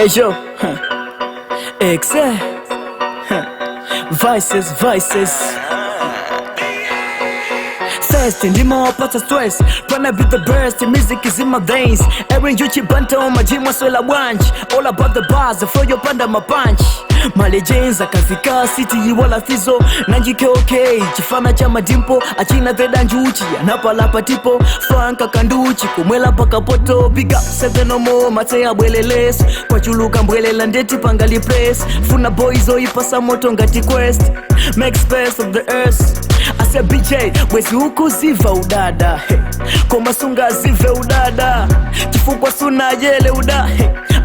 Hey yo, exact. Vices, vices. Thirsty, ndimo wapata stress. Tryna be the best, the music is in my veins. Every Juchi Banta on my gym, swela wanch. All about the bars, the flow, you panda my punch. Male James, akafika city, wala fizo. Nanjike okay, chifana cha madimpo. Achina theda njuchi, anapalapa tipo. Franka kanduchi, kumwela paka poto. Big up, seven no more, matea bweleles. Kwa chuluka mbwelela ndeti pangali press. Funa boys oipasa moto ngati quest. Make space of the earth. I said BJ, wezi huku ziva udada. Koma sunga zive udada. Kifukwa suna yele uda.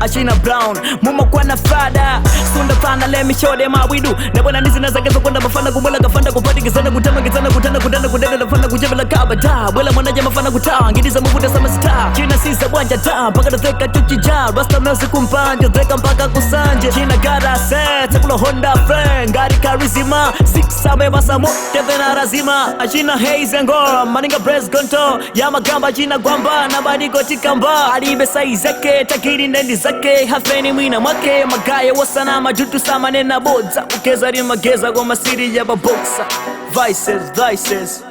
Achina Brown, muma kwa na fada. Sunda pana let me show them how we do. Nebona nizi na zagezo kwenda mafana kumwela kafanda kupati kizana kutama kizana kutana kudana kudana nafana kujebela kabata. Wela mwanaja mafana kutaa, ngidiza muvuda sama star. China sisa wanja taa, mpaka na theka tuchija. Rasta music kumpanja, theka mpaka kusanje. China gara set, sekula Honda friend. Gari karizima, ziksabe basa mote vena razima. Achina haze and gore, maninga breast gonto. Yama gamba china gwamba, nabadi goti kamba. Aribe saizeke, takiri ndendi zake. Hafeni mwina mwake, magaya wasana majutu sama nena bodza. Ukeza rima geza kwa masiri ya baboksa. Vices, vices.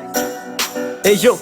Hey yo.